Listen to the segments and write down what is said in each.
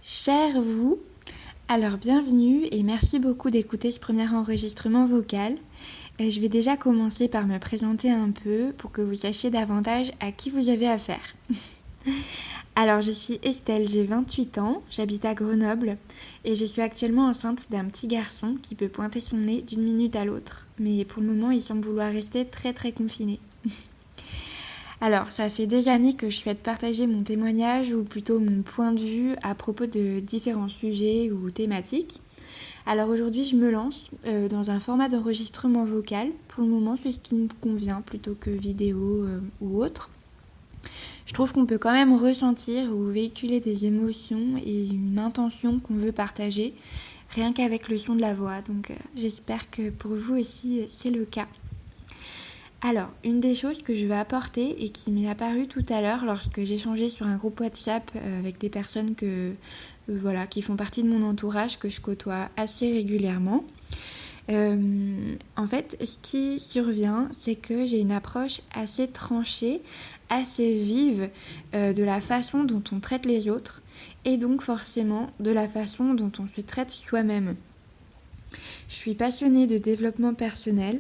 Cher vous, alors bienvenue et merci beaucoup d'écouter ce premier enregistrement vocal. Je vais déjà commencer par me présenter un peu pour que vous sachiez davantage à qui vous avez affaire. Alors je suis Estelle, j'ai 28 ans, j'habite à Grenoble et je suis actuellement enceinte d'un petit garçon qui peut pointer son nez d'une minute à l'autre. Mais pour le moment il semble vouloir rester très confiné. Alors, ça fait des années que je souhaite partager mon témoignage ou plutôt mon point de vue à propos de différents sujets ou thématiques. Alors aujourd'hui, je me lance dans un format d'enregistrement vocal. Pour le moment, c'est ce qui me convient plutôt que vidéo ou autre. Je trouve qu'on peut quand même ressentir ou véhiculer des émotions et une intention qu'on veut partager rien qu'avec le son de la voix. Donc j'espère que pour vous aussi, c'est le cas. Alors, une des choses que je vais apporter et qui m'est apparue tout à l'heure lorsque j'échangeais sur un groupe WhatsApp avec des personnes qui font partie de mon entourage, que je côtoie assez régulièrement. En fait, ce qui survient, c'est que j'ai une approche assez tranchée, assez vive de la façon dont on traite les autres et donc forcément de la façon dont on se traite soi-même. Je suis passionnée de développement personnel.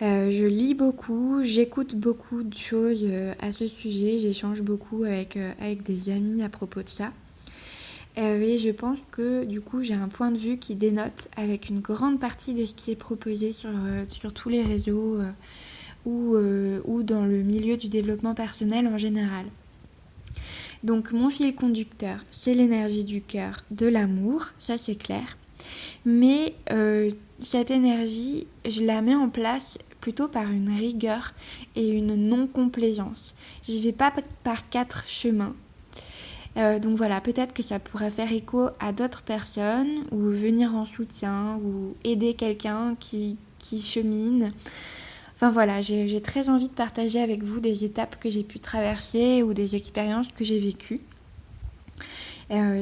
Je lis beaucoup, j'écoute beaucoup de choses à ce sujet, j'échange beaucoup avec des amis à propos de ça. Et je pense que du coup j'ai un point de vue qui dénote avec une grande partie de ce qui est proposé sur tous les réseaux ou dans le milieu du développement personnel en général. Donc mon fil conducteur, c'est l'énergie du cœur, de l'amour, ça c'est clair. Mais cette énergie, je la mets en place plutôt par une rigueur et une non-complaisance. J'y vais pas par 4 chemins. Donc voilà, peut-être que ça pourra faire écho à d'autres personnes ou venir en soutien ou aider quelqu'un qui chemine. Enfin voilà, j'ai très envie de partager avec vous des étapes que j'ai pu traverser ou des expériences que j'ai vécues.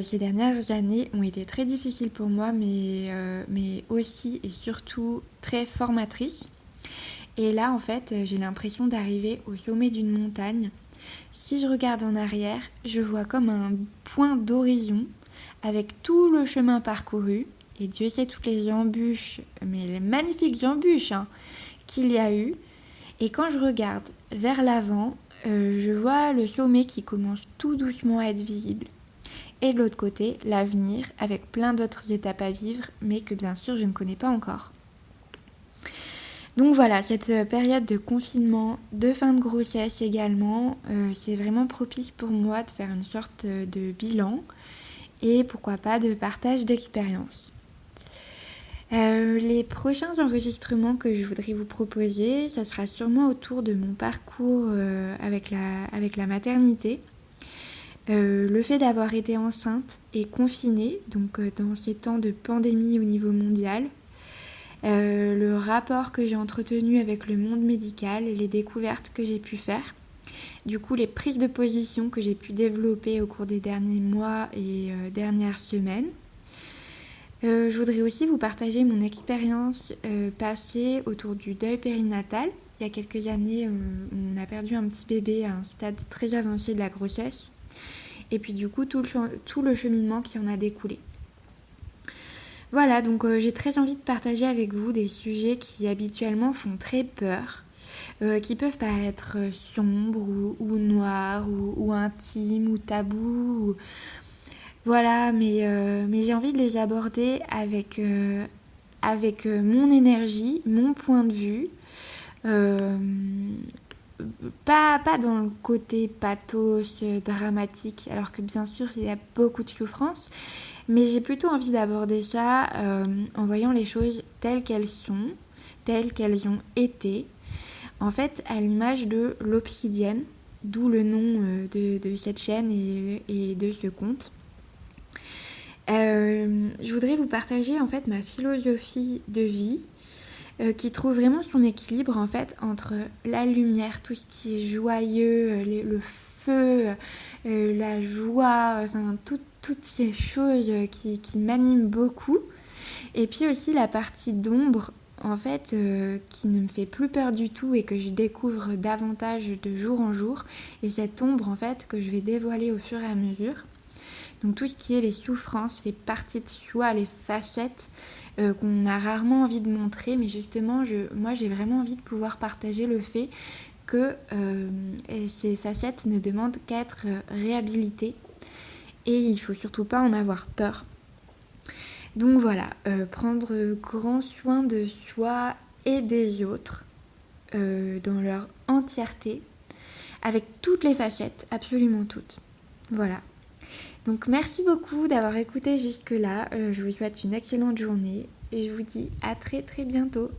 Ces dernières années ont été très difficiles pour moi, mais aussi et surtout très formatrices. Et là, en fait, j'ai l'impression d'arriver au sommet d'une montagne. Si je regarde en arrière, je vois comme un point d'horizon avec tout le chemin parcouru. Et Dieu sait toutes les embûches, mais les magnifiques embûches qu'il y a eu. Et quand je regarde vers l'avant, je vois le sommet qui commence tout doucement à être visible. Et de l'autre côté, l'avenir, avec plein d'autres étapes à vivre, mais que bien sûr je ne connais pas encore. Donc voilà, cette période de confinement, de fin de grossesse également, c'est vraiment propice pour moi de faire une sorte de bilan et pourquoi pas de partage d'expérience. Les prochains enregistrements que je voudrais vous proposer, ça sera sûrement autour de mon parcours avec la maternité. Le fait d'avoir été enceinte et confinée, donc dans ces temps de pandémie au niveau mondial, le rapport que j'ai entretenu avec le monde médical, les découvertes que j'ai pu faire, du coup les prises de position que j'ai pu développer au cours des derniers mois et dernières semaines. Je voudrais aussi vous partager mon expérience passée autour du deuil périnatal. Il y a quelques années, on a perdu un petit bébé à un stade très avancé de la grossesse. Et puis du coup, tout le cheminement qui en a découlé. Voilà, donc j'ai très envie de partager avec vous des sujets qui habituellement font très peur, qui peuvent paraître sombres ou noirs ou intimes ou tabous. Voilà, mais j'ai envie de les aborder avec mon énergie, mon point de vue. Pas dans le côté pathos, dramatique, alors que bien sûr il y a beaucoup de souffrance, mais j'ai plutôt envie d'aborder ça en voyant les choses telles qu'elles sont, telles qu'elles ont été, en fait à l'image de l'obsidienne, d'où le nom de cette chaîne et de ce conte. Je voudrais vous partager en fait ma philosophie de vie qui trouve vraiment son équilibre en fait entre la lumière, tout ce qui est joyeux, le feu, la joie, enfin toutes ces choses qui m'animent beaucoup. Et puis aussi la partie d'ombre en fait qui ne me fait plus peur du tout et que je découvre davantage de jour en jour. Et cette ombre en fait que je vais dévoiler au fur et à mesure. Donc tout ce qui est les souffrances, les parties de soi, les facettes qu'on a rarement envie de montrer, mais justement moi j'ai vraiment envie de pouvoir partager le fait que ces facettes ne demandent qu'à être réhabilitées et il faut surtout pas en avoir peur. Donc voilà, prendre grand soin de soi et des autres dans leur entièreté, avec toutes les facettes, absolument toutes. Voilà. Donc merci beaucoup d'avoir écouté jusque-là. Je vous souhaite une excellente journée et je vous dis à très très bientôt.